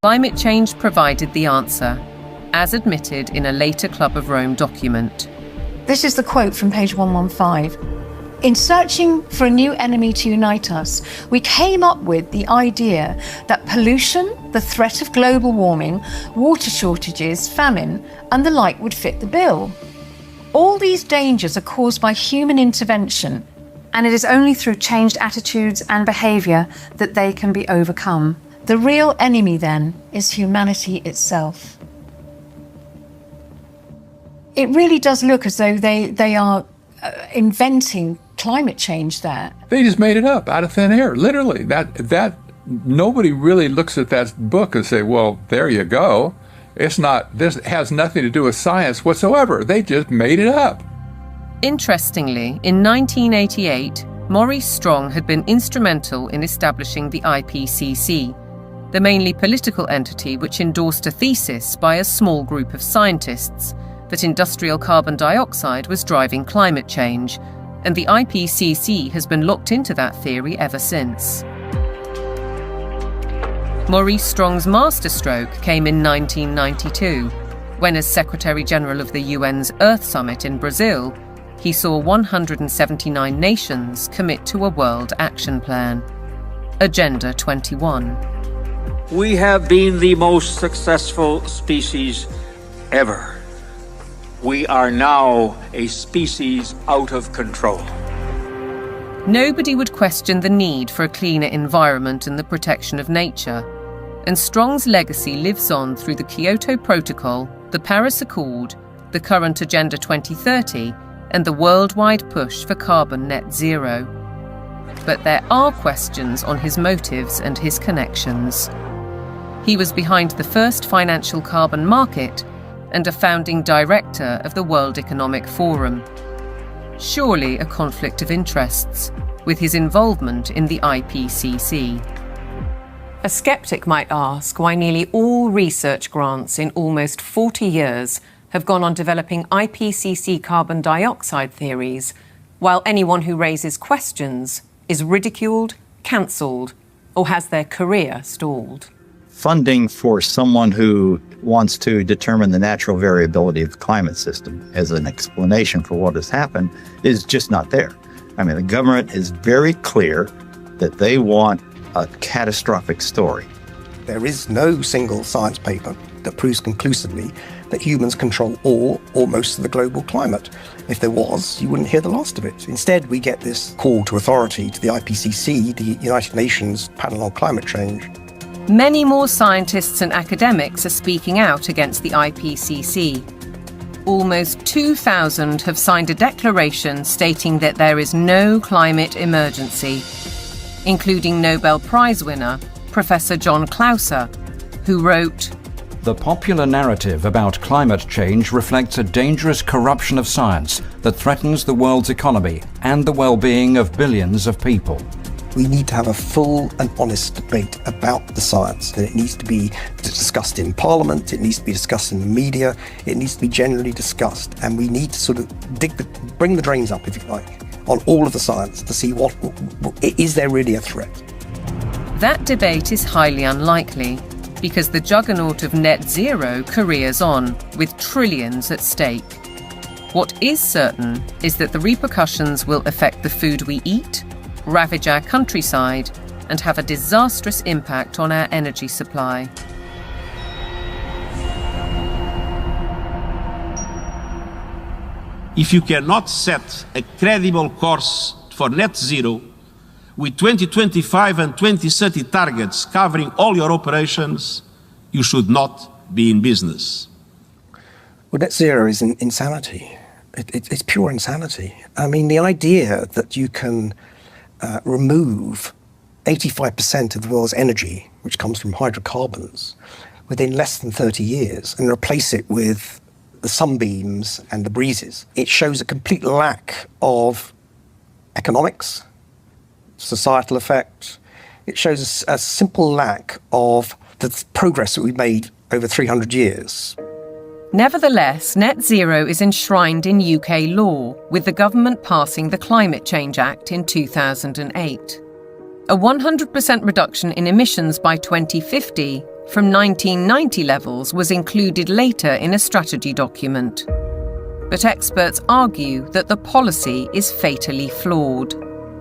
Climate change provided the answer, as admitted in a later Club of Rome document. This is the quote from page 115. In searching for a new enemy to unite us, we came up with the idea that pollution, the threat of global warming, water shortages, famine, and the like would fit the bill. All these dangers are caused by human intervention, and it is only through changed attitudes and behaviour that they can be overcome. The real enemy, then, is humanity itself. It really does look as though they are inventing climate change there. They just made it up out of thin air, literally. That nobody really looks at that book and say, well, there you go. This has nothing to do with science whatsoever. They just made it up. Interestingly, in 1988, Maurice Strong had been instrumental in establishing the IPCC, the mainly political entity which endorsed a thesis by a small group of scientists that industrial carbon dioxide was driving climate change, and the IPCC has been locked into that theory ever since. Maurice Strong's masterstroke came in 1992, when as Secretary-General of the UN's Earth Summit in Brazil, he saw 179 nations commit to a World Action Plan, Agenda 21. We have been the most successful species ever. We are now a species out of control. Nobody would question the need for a cleaner environment and the protection of nature, and Strong's legacy lives on through the Kyoto Protocol, the Paris Accord, the current Agenda 2030, and the worldwide push for carbon net zero. But there are questions on his motives and his connections. He was behind the first financial carbon market and a founding director of the World Economic Forum. Surely a conflict of interests with his involvement in the IPCC. A skeptic might ask why nearly all research grants in almost 40 years have gone on developing IPCC carbon dioxide theories, while anyone who raises questions is ridiculed, cancelled, or has their career stalled. Funding for someone who wants to determine the natural variability of the climate system as an explanation for what has happened is just not there. I mean, the government is very clear that they want a catastrophic story. There is no single science paper that proves conclusively that humans control all or most of the global climate. If there was, you wouldn't hear the last of it. Instead, we get this call to authority to the IPCC, the United Nations Panel on Climate Change. Many more scientists and academics are speaking out against the IPCC. Almost 2,000 have signed a declaration stating that there is no climate emergency, including Nobel Prize winner Professor John Clauser, who wrote, "The popular narrative about climate change reflects a dangerous corruption of science that threatens the world's economy and the well-being of billions of people." We need to have a full and honest debate about the science. And it needs to be discussed in Parliament, it needs to be discussed in the media, it needs to be generally discussed. And we need to sort of bring the drains up, if you like, on all of the science to see what is there really a threat. That debate is highly unlikely, because the juggernaut of net zero careers on, with trillions at stake. What is certain is that the repercussions will affect the food we eat, ravage our countryside, and have a disastrous impact on our energy supply. If you cannot set a credible course for net zero, with 2025 and 2030 targets covering all your operations, you should not be in business. Well, net zero is insanity. It's pure insanity. I mean, the idea that you can remove 85% of the world's energy, which comes from hydrocarbons, within less than 30 years and replace it with the sunbeams and the breezes. It shows a complete lack of economics, societal effect. It shows a simple lack of the progress that we've made over 300 years. Nevertheless, net zero is enshrined in UK law, with the government passing the Climate Change Act in 2008. A 100% reduction in emissions by 2050 from 1990 levels was included later in a strategy document. But experts argue that the policy is fatally flawed.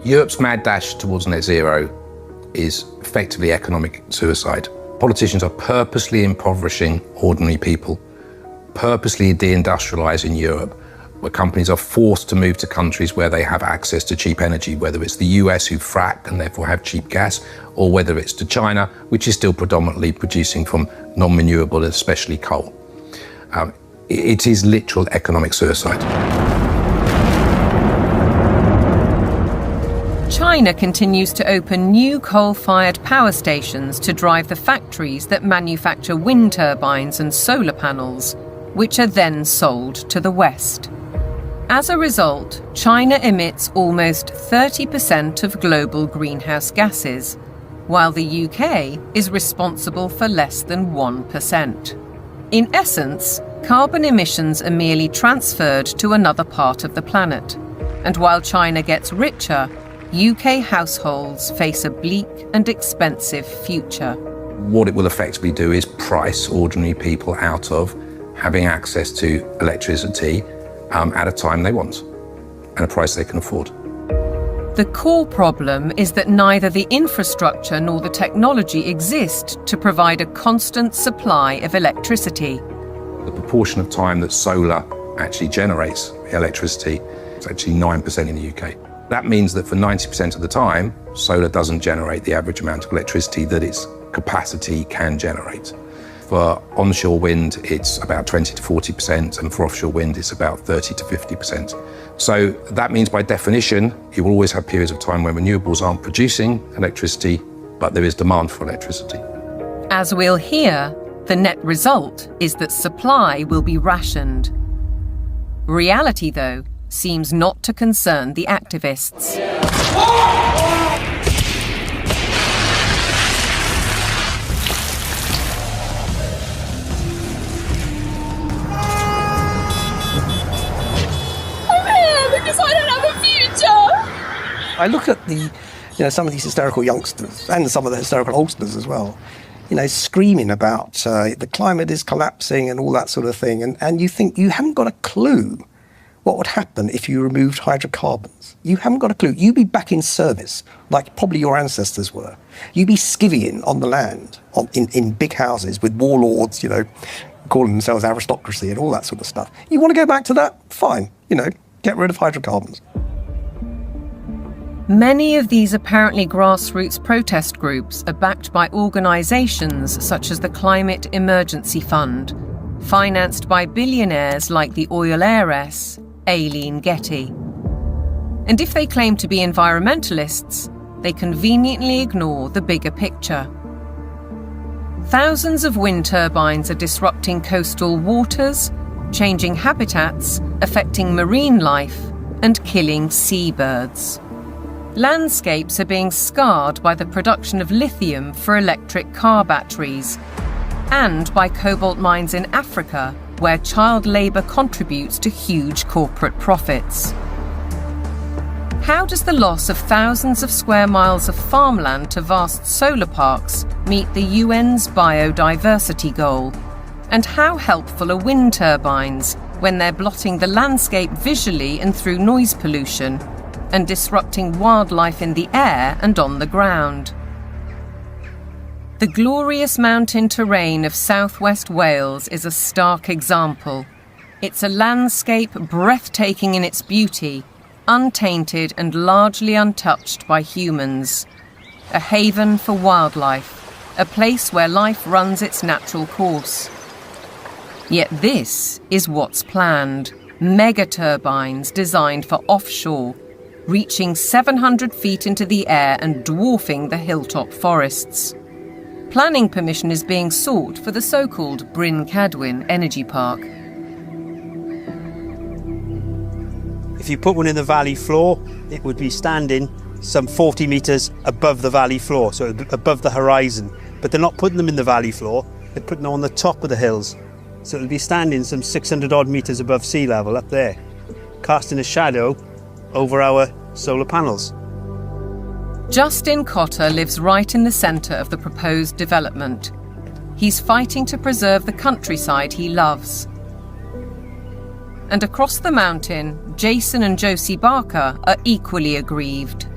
Europe's mad dash towards net zero is effectively economic suicide. Politicians are purposely impoverishing ordinary people, purposely deindustrialising Europe, where companies are forced to move to countries where they have access to cheap energy, whether it's the US who frack and therefore have cheap gas, or whether it's to China, which is still predominantly producing from non-renewable, especially coal. It is literal economic suicide. China continues to open new coal-fired power stations to drive the factories that manufacture wind turbines and solar panels, which are then sold to the West. As a result, China emits almost 30% of global greenhouse gases, while the UK is responsible for less than 1%. In essence, carbon emissions are merely transferred to another part of the planet, and while China gets richer, UK households face a bleak and expensive future. What it will effectively do is price ordinary people out of having access to electricity at a time they want, and a price they can afford. The core problem is that neither the infrastructure nor the technology exist to provide a constant supply of electricity. The proportion of time that solar actually generates electricity is actually 9% in the UK. That means that for 90% of the time, solar doesn't generate the average amount of electricity that its capacity can generate. For onshore wind, it's about 20 to 40%, and for offshore wind, it's about 30 to 50%. So that means, by definition, you will always have periods of time when renewables aren't producing electricity, but there is demand for electricity. As we'll hear, the net result is that supply will be rationed. Reality, though, seems not to concern the activists. I look at some of these hysterical youngsters and some of the hysterical oldsters as well, screaming about the climate is collapsing and all that sort of thing. And you think you haven't got a clue what would happen if you removed hydrocarbons. You haven't got a clue. You'd be back in service, like probably your ancestors were. You'd be skivvying on the land, in big houses with warlords, calling themselves aristocracy and all that sort of stuff. You want to go back to that? Fine. Get rid of hydrocarbons. Many of these apparently grassroots protest groups are backed by organisations such as the Climate Emergency Fund, financed by billionaires like the oil heiress Aileen Getty. And if they claim to be environmentalists, they conveniently ignore the bigger picture. Thousands of wind turbines are disrupting coastal waters, changing habitats, affecting marine life, and killing seabirds. Landscapes are being scarred by the production of lithium for electric car batteries, and by cobalt mines in Africa, where child labour contributes to huge corporate profits. How does the loss of thousands of square miles of farmland to vast solar parks meet the UN's biodiversity goal? And how helpful are wind turbines when they're blotting the landscape visually and through noise pollution, and disrupting wildlife in the air and on the ground? The glorious mountain terrain of southwest Wales is a stark example. It's a landscape breathtaking in its beauty, untainted and largely untouched by humans. A haven for wildlife, a place where life runs its natural course. Yet this is what's planned: mega turbines designed for offshore, reaching 700 feet into the air and dwarfing the hilltop forests. Planning permission is being sought for the so-called Bryn Cadwyn Energy Park. If you put one in the valley floor, it would be standing some 40 metres above the valley floor, so above the horizon. But they're not putting them in the valley floor, they're They're putting it on the top of the hills. So it'll be standing some 600 odd metres above sea level up there, casting a shadow over our solar panels. Justin Cotter lives right in the centre of the proposed development. He's fighting to preserve the countryside he loves. And across the mountain, Jason and Josie Barker are equally aggrieved.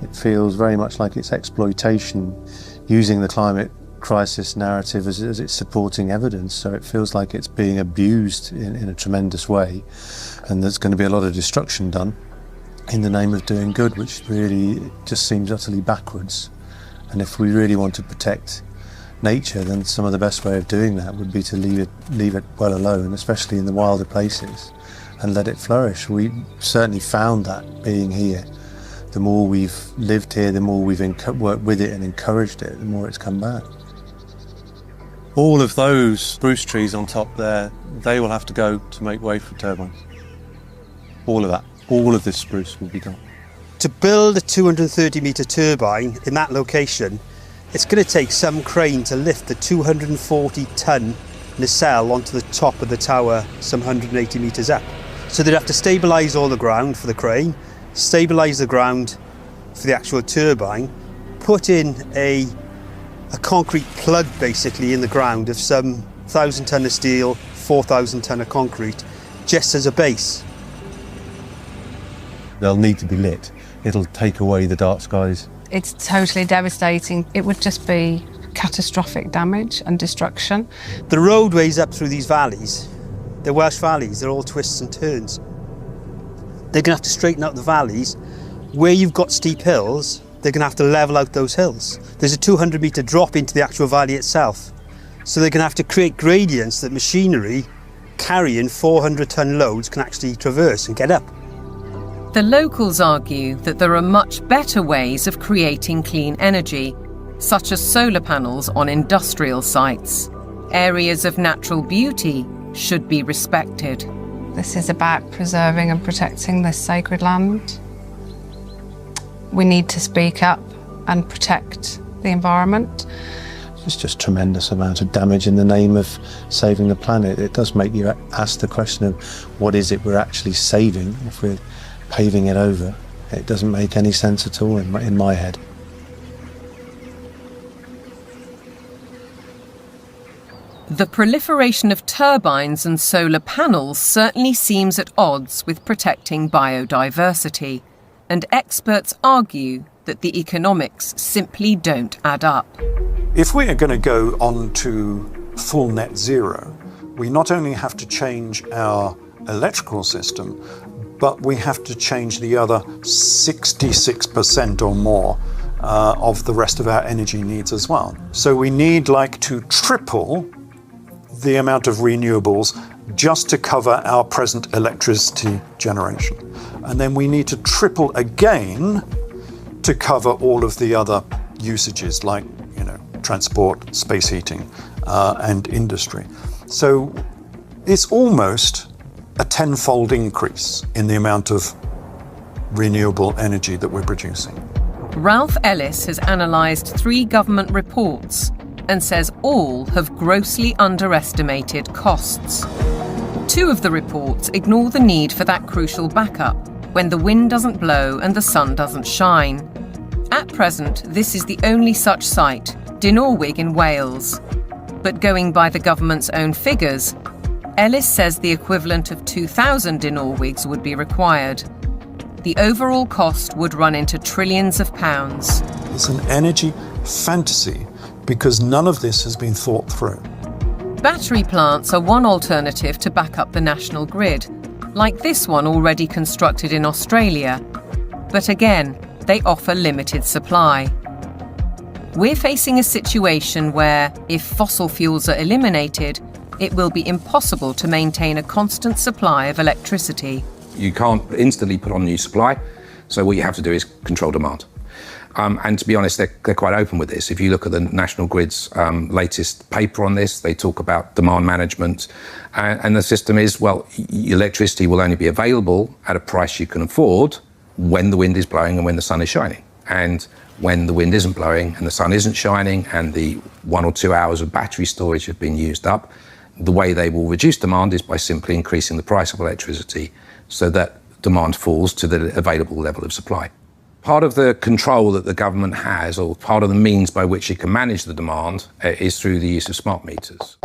It feels very much like it's exploitation, using the climate crisis narrative as its supporting evidence. So it feels like it's being abused in a tremendous way, and there's going to be a lot of destruction done in the name of doing good, which really just seems utterly backwards. And if we really want to protect nature, then some of the best way of doing that would be to leave it well alone, especially in the wilder places, and let it flourish. We certainly found that being here. The more we've lived here, the more we've worked with it and encouraged it, the more it's come back. All of those spruce trees on top there, they will have to go to make way for turbines. All of that. All of this spruce will be gone. To build a 230-metre turbine in that location, it's going to take some crane to lift the 240-tonne nacelle onto the top of the tower, some 180 metres up. So they'd have to stabilise all the ground for the crane, stabilise the ground for the actual turbine, put in a concrete plug basically in the ground of some 1,000 tonne of steel, 4,000 tonne of concrete, just as a base. They'll need to be lit. It'll take away the dark skies. It's totally devastating. It would just be catastrophic damage and destruction. The roadways up through these valleys, they're Welsh valleys, they're all twists and turns. They're going to have to straighten out the valleys. Where you've got steep hills, they're going to have to level out those hills. There's a 200-metre drop into the actual valley itself. So they're going to have to create gradients that machinery carrying 400-tonne loads can actually traverse and get up. The locals argue that there are much better ways of creating clean energy, such as solar panels on industrial sites. Areas of natural beauty should be respected. This is about preserving and protecting this sacred land. We need to speak up and protect the environment. It's just a tremendous amount of damage in the name of saving the planet. It does make you ask the question of what is it we're actually saving if we're paving it over. It doesn't make any sense at all in my head. The proliferation of turbines and solar panels certainly seems at odds with protecting biodiversity, and experts argue that the economics simply don't add up. If we are going to go on to full net zero, we not only have to change our electrical system, but we have to change the other 66% or more of the rest of our energy needs as well. So we need to triple the amount of renewables just to cover our present electricity generation. And then we need to triple again to cover all of the other usages like, transport, space heating, and industry. So it's almost a tenfold increase in the amount of renewable energy that we're producing. Ralph Ellis has analysed 3 government reports and says all have grossly underestimated costs. 2 of the reports ignore the need for that crucial backup when the wind doesn't blow and the sun doesn't shine. At present, this is the only such site, Dinorwig in Wales. But going by the government's own figures, Ellis says the equivalent of 2,000 Dinorwigs would be required. The overall cost would run into trillions of pounds. It's an energy fantasy because none of this has been thought through. Battery plants are one alternative to back up the national grid, like this one already constructed in Australia. But again, they offer limited supply. We're facing a situation where, if fossil fuels are eliminated, it will be impossible to maintain a constant supply of electricity. You can't instantly put on new supply, so what you have to do is control demand. And to be honest, they're quite open with this. If you look at the National Grid's latest paper on this, they talk about demand management. And the system is, electricity will only be available at a price you can afford when the wind is blowing and when the sun is shining. And when the wind isn't blowing and the sun isn't shining and the 1 or 2 hours of battery storage have been used up, the way they will reduce demand is by simply increasing the price of electricity so that demand falls to the available level of supply. Part of the control that the government has, or part of the means by which it can manage the demand, is through the use of smart meters.